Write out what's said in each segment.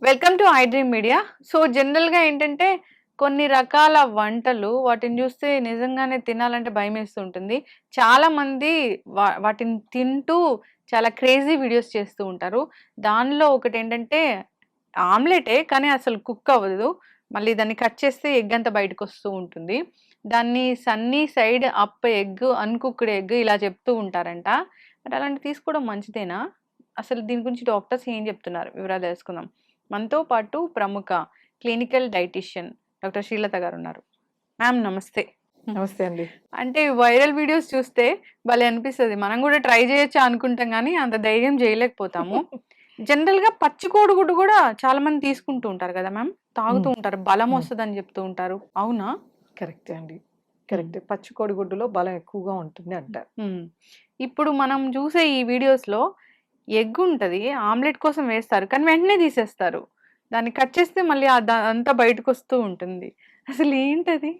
Welcome to I dream media. So జనరల్‌గా ఏంటంటే కొన్ని రకాల వంటలు వాటిని చూస్తే నిజంగానే తినాలంటే భయమేస్తూ ఉంటుంది. చాలామంది వాటిని తింటూ చాలా క్రేజీ వీడియోస్ చేస్తూ ఉంటారు. దానిలో ఒకటేంటంటే ఆమ్లెటే కానీ అసలు కుక్ అవ్వదు. మళ్ళీ దాన్ని కట్ చేస్తే ఎగ్ అంతా బయటకొస్తూ ఉంటుంది. దాన్ని Sunny side up egg, uncooked egg ఇలా చెప్తూ ఉంటారంట. మరి అలాంటివి తీసుకోవడం మంచిదేనా? అసలు దీని గురించి డాక్టర్స్ ఏం చెప్తున్నారు? వివరాలు తెలుసుకుందాం. మనతో పాటు ప్రముఖ క్లినికల్ డైటీషియన్ డాక్టర్ శ్రీలత గారు ఉన్నారు. మ్యామ్ నమస్తే. నమస్తే అండి. అంటే వైరల్ వీడియోస్ చూస్తే భలే అనిపిస్తది. మనం కూడా ట్రై చేయొచ్చా అనుకుంటాం గానీ, అంత ధైర్యం చేయలేకపోతాము. జనరల్‌గా పచ్చి కోడిగుడ్డు కూడా చాలా మంది తీసుకుంటూ ఉంటారు కదా మ్యామ్. తాగుతూ హ్మ్. ఉంటారు. బలం హ్మ్. వస్తదని చెప్తూ ఉంటారు. అవునా? కరెక్టే అండి. కరెక్టే. పచ్చి కోడిగుడ్డులో బలం ఎక్కువగా ఉంటుంది అంటారు. హ్మ్. ఇప్పుడు మనం చూసే ఈ వీడియోస్‌లో ఎగ్ ఉంటది. ఆమ్లెట్ కోసం వేస్తారు. కానీ వెంటనే తీసేస్తారు. దాన్ని కట్ చేస్తే మళ్ళీ అంతా బయటకొస్తూ ఉంటుంది. అసలేంటది?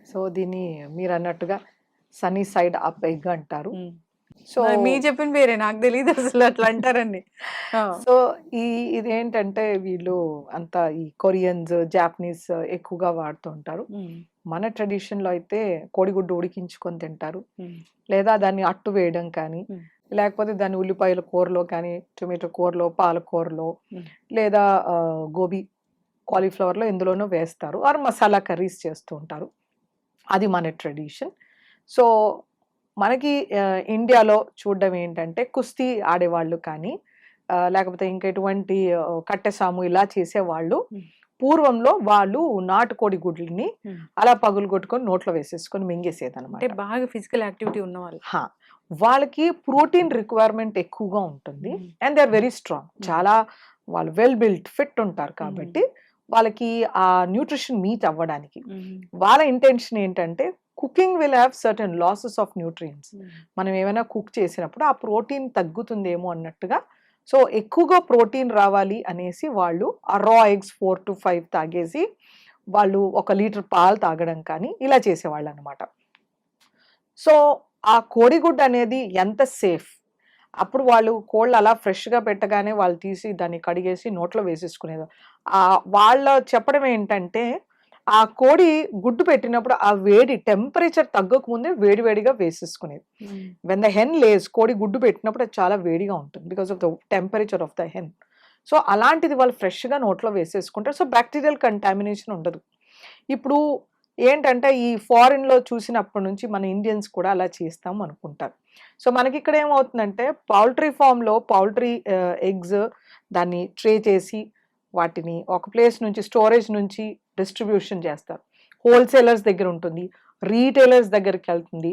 సో, దీన్ని మీరన్నట్టుగా సన్నీ సైడ్ అప్ ఎగ్ అంటారు. హ్మ్. సో, మరి మీరు చెప్పింది వేరే. నాకు తెలీదసలు అట్లా అంటారని. ఆ! సో, ఈ ఇదేంటంటే వీళ్ళు అంతా ఈ కొరియన్స్, జాపనీస్ ఎక్కువగా వాడుతూ ఉంటారు. హ్మ్. మన ట్రెడిషన్‌లో అయితే కోడిగుడ్డు ఉడికించుకొని తింటారు. హ్మ్. లేదా దాన్ని అట్టు వేయడం కానీ, హ్మ్. లేకపోతే దాన్ని ఉల్లిపాయల కూరలో కానీ, టొమాటో కూరలో, పాలకూరలో హ్మ్. లేదా గోబీ, కాలీఫ్లవర్‌లో ఎందులోనో వేస్తారు. ఆర్ మసాలా కర్రీస్ చేస్తూ ఉంటారు. అది మన ట్రెడిషన్. సో, మనకి ఇండియాలో చూడడం ఏంటంటే కుస్తీ ఆడేవాళ్ళు కానీ, లేకపోతే ఇంకా ఎటువంటి కట్టెసాము ఇలా చేసేవాళ్ళు హ్మ్. పూర్వంలో వాళ్ళు నాటుకోడి గుడ్లని హ్మ్. అలా పగులుగొట్టుకొని నోట్లో వేసేసుకొని అంటే మింగేసేదనమాట. బాగా ఫిజికల్ యాక్టివిటీ ఉన్నవాళ్ళు. హా! వాళ్ళకి ప్రోటీన్ రిక్వైర్మెంట్ ఎక్కువగా ఉంటుంది. Hmm. And they are very strong. Hmm. చాలా వాళ్ళు వెల్ బిల్ట్ ఫిట్ ఉంటారు హ్మ్. కాబట్టి, వాళ్ళకి ఆ న్యూట్రిషన్ మీట్ అవ్వడానికి. హ్మ్. వాళ్ళ ఇంటెన్షన్ ఏంటంటే cooking will have certain losses of nutrients. హ్మ్. మనం ఏమైనా కుక్ చేసినప్పుడు ఆ ప్రోటీన్ తగ్గుతుందేమో అన్నట్టుగా. సో, ఎక్కువగా ప్రోటీన్ రావాలి అనేసి వాళ్ళు ఆ రా ఎగ్స్ 4-5 తాగేసి, వాళ్ళు 1 లీటర్ పాలు తాగడం కానీ ఇలా చేసేవాళ్ళనమాట. సో, ఆ కోడిగుడ్డు అనేది ఎంత సేఫ్. అప్పుడు వాళ్ళు కోళ్ళు అలా ఫ్రెష్‌గా పెట్టగానే వాళ్ళు తీసి దాన్ని కడిగేసి నోట్లో వేసేసుకునేవారు. వాళ్ళ చెప్పడం ఏంటంటే, ఆ కోడి గుడ్డు పెట్టినప్పుడు ఆ వేడి టెంపరేచర్ తగ్గకముందే వేడి వేడిగా వేసేసుకునేది. హ్మ్. వెన్ ద హెన్ లేస్ కోడి గుడ్డు పెట్టినప్పుడు అది చాలా వేడిగా ఉంటుంది. Because of the temperature of the hen. So, అలాంటిది వాళ్ళు ఫ్రెష్‌గా నోట్లో వేసేసుకుంటారు. సో, బాక్టీరియల్ కంటామినేషన్ ఉండదు. ఇప్పుడు ఏంటంటే, ఈ ఫారిన్‌లో చూసినప్పటి నుంచి మన ఇండియన్స్ కూడా అలా చేస్తాం అనుకుంటారు. సో, మనకిక్కడ ఏమవుతుందంటే, పౌల్ట్రీ ఫార్మ్‌లో పౌల్ట్రీ ఎగ్స్ దాన్ని ట్రే చేసి, వాటిని ఒక ప్లేస్ నుంచి స్టోరేజ్ నుంచి డిస్ట్రిబ్యూషన్ చేస్తారు. హోల్‌సేలర్స్ దగ్గరుంటుంది. రీటైలర్స్ దగ్గరికెళ్తుంది.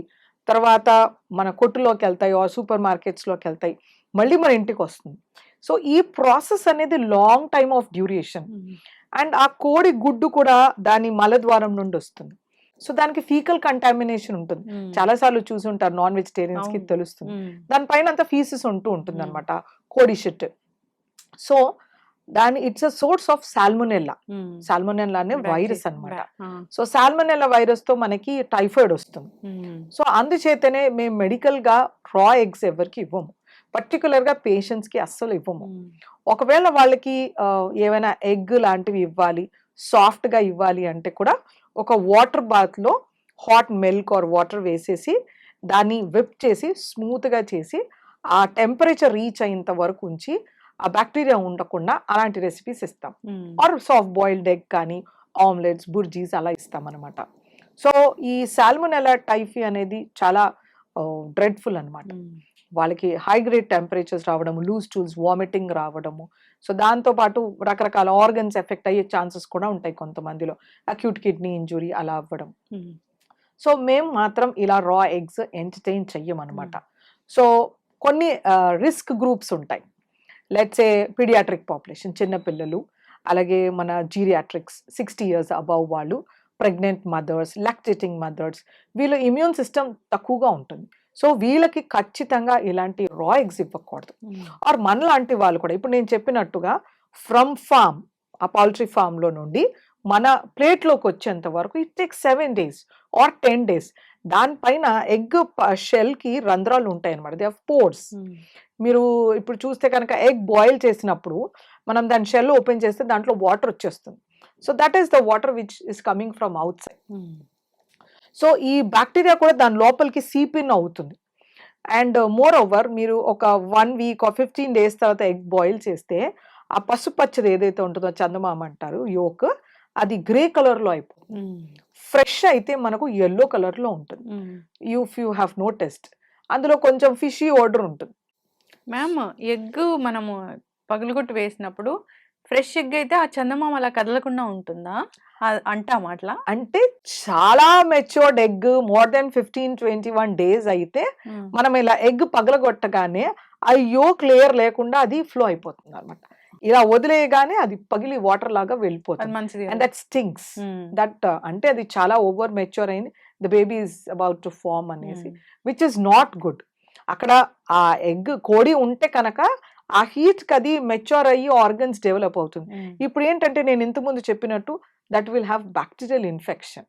తర్వాత మన కొట్టులోకెళ్తాయి, సూపర్ మార్కెట్స్‌లోకెళ్తాయి. మళ్ళీ మన ఇంటికొస్తుంది. సో, ఈ ప్రాసెస్ అనేది లాంగ్ టైమ్ ఆఫ్ డ్యూరేషన్. హ్మ్. అండ్ ఆ కోడి గుడ్డు కూడా దాని మలద్వారం నుండి వస్తుంది. సో, దానికి ఫీకల్ కంటామినేషన్ ఉంటుంది. హ్మ్. చాలా సార్లు చూసుంటారు నాన్ వెజిటేరియన్స్‌కి అవును. తెలుస్తుంది. హ్మ్. దాని పైన అంతా ఫీసెస్ ఉంటూ హ్మ్. ఉంటుందన్నమాట. కోడి shit. So, it's a source of salmonella. హ్మ్. సాల్మొనెల్లా అనే వైరస్ బ్యాక్టీరియా. అన్నమాట. ఆ! సో, సాల్మొనెల్లా వైరస్‌తో మనకి టైఫాయిడ్ వస్తుంది. హ్మ్. సో, అందుచేతనే మేము మెడికల్‌గా రా ఎగ్స్ ఎవరికీ ఇవ్వము. పర్టిక్యులర్‌గా పేషెంట్స్‌కి అస్సలు ఇవ్వము. హ్మ్. ఒకవేళ వాళ్ళకి ఏవైనా ఎగ్ లాంటివి ఇవ్వాలి, సాఫ్ట్‌గా ఇవ్వాలి అంటే కూడా ఒక వాటర్ బాత్‌లో హాట్ మిల్క్ ఆర్ వాటర్ వేసేసి, దాన్ని విప్ చేసి, స్మూత్‌గా చేసి, ఆ టెంపరేచర్ రీచ్ అయ్యేంత వరకు ఉంచి, ఆ బాక్టీరియా ఉండకుండా అలాంటి రెసిపీస్ ఇస్తాం. హ్మ్. ఆర్ సాఫ్ట్ బాయిల్డ్ ఎగ్ కానీ, ఆమ్లెట్స్, బుర్జీస్ అలా ఇస్తామనమాట. సో, ఈ సాల్మొనెల్లా టైఫీ అనేది చాలా డ్రెడ్‌ఫుల్ అనమాట. హ్మ్. వాళ్ళకి హై గ్రేడ్ టెంపరేచర్స్ రావడము, లూజ్ స్టూల్స్, వామిటింగ్ రావడము. సో, దాంతో పాటు రకరకాల ఆర్గన్స్ ఎఫెక్ట్ అయ్యే ఛాన్సెస్ కూడా ఉంటాయి కొంతమందిలో. అక్యూట్ కిడ్నీ ఇంజ్యూరీ అలా అవ్వడం. హ్మ్. సో, మేము మాత్రం ఇలా రా ఎగ్స్ ఎంటర్‌టైన్ చెయ్యమనమాట. హ్మ్. సో, కొన్ని రిస్క్ గ్రూప్స్ ఉంటాయి. లెట్స్ సే పీడియాట్రిక్ పాపులేషన్ చిన్న పిల్లలు, అలాగే మన జీరియాట్రిక్స్ 60 ఇయర్స్ అబోవ్ వాళ్ళు, ప్రెగ్నెంట్ మదర్స్, లాక్టేటింగ్ మదర్స్ వీళ్ళ ఇమ్యూన్ సిస్టమ్ తక్కువగా ఉంటుంది. సో, వీళ్ళకి ఖచ్చితంగా ఇలాంటి రా ఎగ్స్ ఇవ్వకూడదు. హ్మ్. ఆర్ మనలాంటి వాళ్ళు కూడా ఇప్పుడు నేను చెప్పినట్టుగా ఫ్రమ్ ఫార్మ్ ఆ పౌల్ట్రీ ఫార్మ్‌లో నుండి మన ప్లేట్‌లోకి వచ్చేంత వరకు it takes 7 days or 10 days. దానిపైన ఎగ్ షెల్కి రంధ్రాలు ఉంటాయి అనమాట, దే హావ్ పోర్స్. మీరు ఇప్పుడు చూస్తే కనుక ఎగ్ బాయిల్ చేసినప్పుడు మనం దాని షెల్ ఓపెన్ చేస్తే దాంట్లో వాటర్ వచ్చేస్తుంది. So that is the water which is coming from out side. So ఈ బ్యాక్టీరియా కూడా దాని లోపలికి సీప్ ఇన్ అవుతుంది. అండ్ మోర్ ఓవర్ మీరు ఒక 1 వీక్ or 15 days తర్వాత ఎగ్ బాయిల్ చేస్తే ఆ పసుపచ్చది ఏదైతే ఉంటుందో చందమామ అంటారు యోక్, అది గ్రే కలర్లో అయిపోతుంది. ఫ్రెష్ అయితే మనకు ఎల్లో కలర్లో ఉంటుంది. ఇఫ్ యూ హ్యావ్ నోటెస్ట్ అందులో కొంచెం ఫిషీ ఆర్డర్ ఉంటుంది. మ్యామ్ ఎగ్ మనము పగులుగొట్టు వేసినప్పుడు ఫ్రెష్ ఎగ్ అయితే ఆ చందమామ అలా కదలకుండా ఉంటుందా అంటాం అట్లా? అంటే చాలా matured egg more than 15-21 days అయితే మనం ఇలా ఎగ్ పగలగొట్టగానే ఆ యోక్ లేయర్ లేకుండా అది ఫ్లో అయిపోతుంది అనమాట. ఇలా వదిలేయగానే అది పగిలి వాటర్ లాగా వెళ్ళిపోతుంది. మంచిది. And that స్టింక్స్. దట్ అంటే అది చాలా ఓవర్ మెచ్యూర్ అయింది, the baby is about to form అనేసి, విచ్ ఇస్ నాట్ గుడ్. అక్కడ ఆ ఎగ్ కోడి ఉంటే కనుక ఆ హీట్కి అది మెచ్యూర్ అయ్యి ఆర్గన్స్ డెవలప్ అవుతుంది. ఇప్పుడు ఏంటంటే నేను ఇంతకుముందు చెప్పినట్టు that will have bacterial infection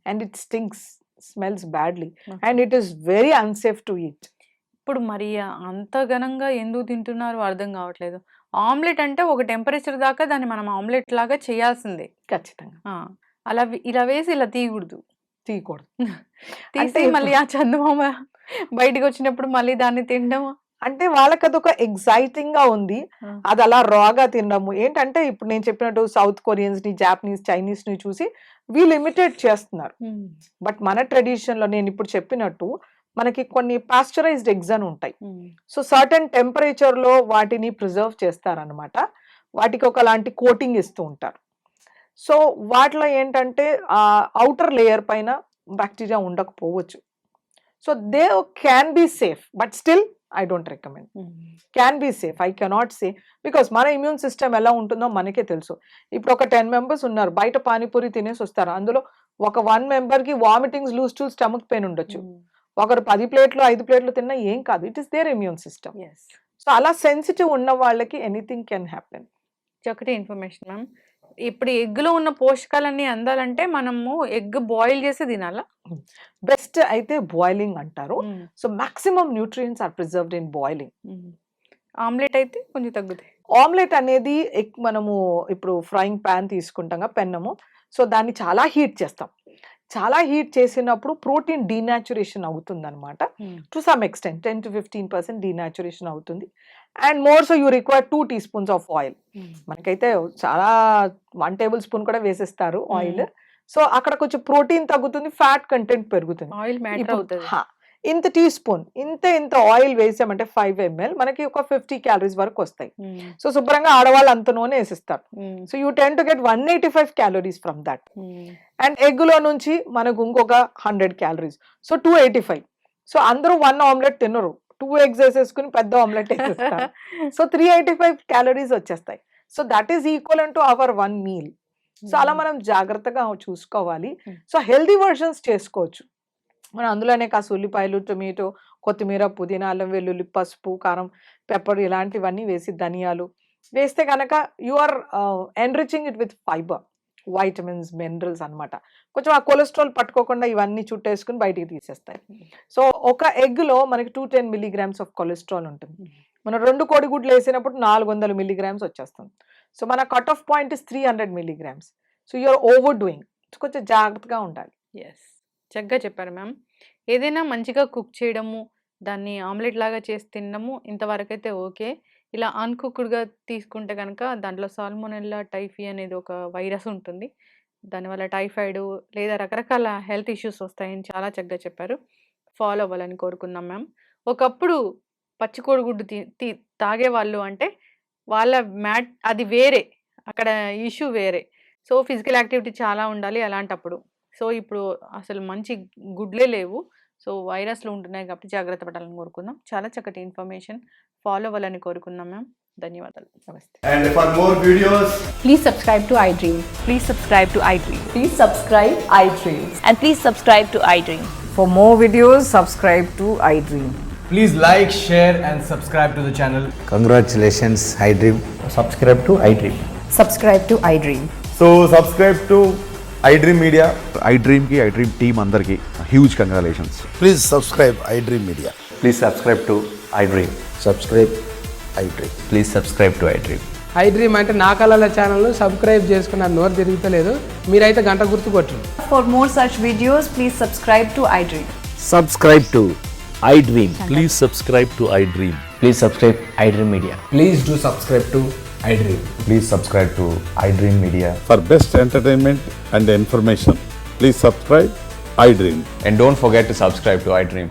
and it stinks, smells badly and it is very unsafe to eat. ఇప్పుడు మరి అంత ఘనంగా ఎందుకు తింటున్నారు అర్థం కావట్లేదు. ఆమ్లెట్ అంటే ఒక టెంపరేచర్ దాకా దాన్ని మనం ఆమ్లెట్ లాగా చేయాల్సిందే ఖచ్చితంగా. అలా ఇలా వేసి ఇలా తీయకూడదు. తీసి అంటే మళ్ళీ ఆ చందమామ బయటికి వచ్చినప్పుడు మళ్ళీ దాన్ని తినడం అంటే వాళ్ళకి అదొక ఎగ్జైటింగ్ గా ఉంది, అది అలా రాగా తినడము. ఏంటంటే ఇప్పుడు నేను చెప్పినట్టు సౌత్ కొరియన్స్ ని, జాపనీస్, చైనీస్ ని చూసి వీళ్ళు ఇమిటేట్ చేస్తున్నారు. బట్ మన ట్రెడిషన్ లో నేను ఇప్పుడు చెప్పినట్టు మనకి కొన్ని పాస్చరైజ్డ్ ఎగ్స్ అని ఉంటాయి. సో సర్టన్ టెంపరేచర్ లో వాటిని ప్రిజర్వ్ చేస్తారనమాట. వాటికి ఒకలాంటి కోటింగ్ ఇస్తూ ఉంటారు. సో వాటిలో ఏంటంటే ఆ అవుటర్ లేయర్ పైన బ్యాక్టీరియా ఉండకపోవచ్చు. So they can be safe, but still I don't recommend. Can be safe, I cannot say, because మన ఇమ్యూన్ సిస్టమ్ ఎలా ఉంటుందో మనకే తెలుసు. ఇప్పుడు ఒక 10 members ఉన్నారు, బయట పానీపూరి తినేసి వస్తారు, అందులో ఒక 1 member కి vomitings, loose stool, stomach pain ఉండొచ్చు. ఒకరు 10 ప్లేట్లు 5 ప్లేట్లు తిన్నా ఏం కాదు, it is their immune system. So అలా సెన్సిటివ్ ఉన్న వాళ్ళకి ఎనీథింగ్ కెన్ హ్యాపెన్. చక్కటి ఇన్ఫర్మేషన్ మ్యామ్. ఇప్పుడు ఎగ్లో ఉన్న పోషకాలన్నీ అందాలంటే మనము ఎగ్ బాయిల్ చేసి తినాలా? బెస్ట్ అయితే బాయిలింగ్ అంటారు. So maximum nutrients are preserved in boiling. Omelette అయితే కొంచెం తగ్గుతాయి. ఆమ్లెట్ అనేది మనము ఇప్పుడు ఫ్రైయింగ్ ప్యాన్ తీసుకుంటాం పెన్నము, సో దాన్ని చాలా హీట్ చేస్తాం. చాలా హీట్ చేసినప్పుడు ప్రోటీన్ డీనాచురేషన్ అవుతుంది అనమాట. To some extent 10 to 15% denaturation అవుతుంది. And more so you require 2 teaspoons of oil. మనకైతే చాలా 1 tablespoon కూడా వేసేస్తారు ఆయిల్. సో అక్కడ కొంచెం ప్రోటీన్ తగ్గుతుంది, ఫ్యాట్ కంటెంట్ పెరుగుతుంది. ఆయిల్ మ్యాటర్ అవుతుంది. ఇంత టీ స్పూన్ ఇంత ఆయిల్ వేసామంటే 5 ml మనకి ఒక 50 calories వరకు వస్తాయి. సో శుభ్రంగా ఆడవాళ్ళు అంత నూనె వేసిస్తారు. So you tend to get 185 calories from that. And egg లో నుంచి మనకు ఇంకొక 100 calories, సో 285. సో అందరూ 1 ఆమ్లెట్ తినరు, 2 eggs వేసేసుకుని పెద్ద ఆమ్లెట్ వేసేస్తారు. సో 385 calories వచ్చేస్తాయి. So that is equal to our 1 meal. So అలా మనం జాగ్రత్తగా చూసుకోవాలి. సో హెల్దీ వర్షన్స్ చేసుకోవచ్చు మనం. అందులోనే కాస్త ఉల్లిపాయలు, టొమాటో, కొత్తిమీర, పుదీనా, అల్లం వెల్లుల్లి, పసుపు, కారం, పెప్పర్ ఇలాంటివన్నీ వేసి, ధనియాలు వేస్తే కనుక you are enriching it with fibre, vitamins, minerals అనమాట. కొంచెం ఆ కొలెస్ట్రాల్ పట్టుకోకుండా ఇవన్నీ చుట్టేసుకుని బయటికి తీసేస్తాయి. సో ఒక ఎగ్లో మనకి 210 milligrams ఆఫ్ కొలెస్ట్రాల్ ఉంటుంది. మనం 2 కోడిగుడ్లు వేసినప్పుడు 400 milligrams వచ్చేస్తుంది. సో మన cut off point is 300 milligrams. So you're overdoing. కొంచెం జాగ్రత్తగా ఉండాలి. ఎస్, చక్కగా చెప్పారు మ్యామ్. ఏదైనా మంచిగా కుక్ చేయడము, దాన్ని ఆమ్లెట్ లాగా చేసి తినడము ఇంతవరకు అయితే ఓకే. ఇలా అన్కుక్డ్గా తీసుకుంటే కనుక దాంట్లో సాల్మోనెల్లా టైఫీ అనేది ఒక వైరస్ ఉంటుంది. దానివల్ల టైఫాయిడ్ లేదా రకరకాల హెల్త్ ఇష్యూస్ వస్తాయని చాలా చక్కగా చెప్పారు. ఫాలో అవ్వాలని కోరుకుందాం మ్యామ్. ఒకప్పుడు పచ్చి కోడిగుడ్డు తాగేవాళ్ళు అంటే వాళ్ళ అది వేరే, అక్కడ ఇష్యూ వేరే. సో ఫిజికల్ యాక్టివిటీ చాలా ఉండాలి అలాంటప్పుడు. సో ఇప్పుడు అసలు మంచి గుడ్లే లేవు. సో వైరస్లు ఉంటున్నాయి కాబట్టి జాగ్రత్త పడాలని కోరుకుందాం. చాలా చక్కటి ఇన్ఫర్మేషన్ ఫాలో అవ్వాలని కోరుకుందాం మ్యామ్. ధన్యవాదాలు. నమస్తే. And for more videos, please subscribe to iDream. Please subscribe to iDream. Please subscribe iDream. And please subscribe to iDream. For more videos, subscribe to iDream. please like, share and subscribe to the channel. Congratulations, iDream. Subscribe to iDream. Subscribe to iDream. So subscribe to iDream Media. IDream team అందరికీ huge congratulations. Please subscribe iDream Media. Please subscribe to iDream. Subscribe iDream. Please subscribe to iDream. iDream అంటే నా కళల channel subscribe చేసుకున్న నోరు తిరుగుతలేదు, మీరైతే గంట గుర్తు కొట్టండి. For more such videos, please subscribe to iDream. Subscribe to iDream. Please subscribe to iDream. Please subscribe iDream Media. Please do subscribe to iDream. Please subscribe to iDream Media. For best entertainment and information, please subscribe iDream. And don't forget to subscribe to iDream.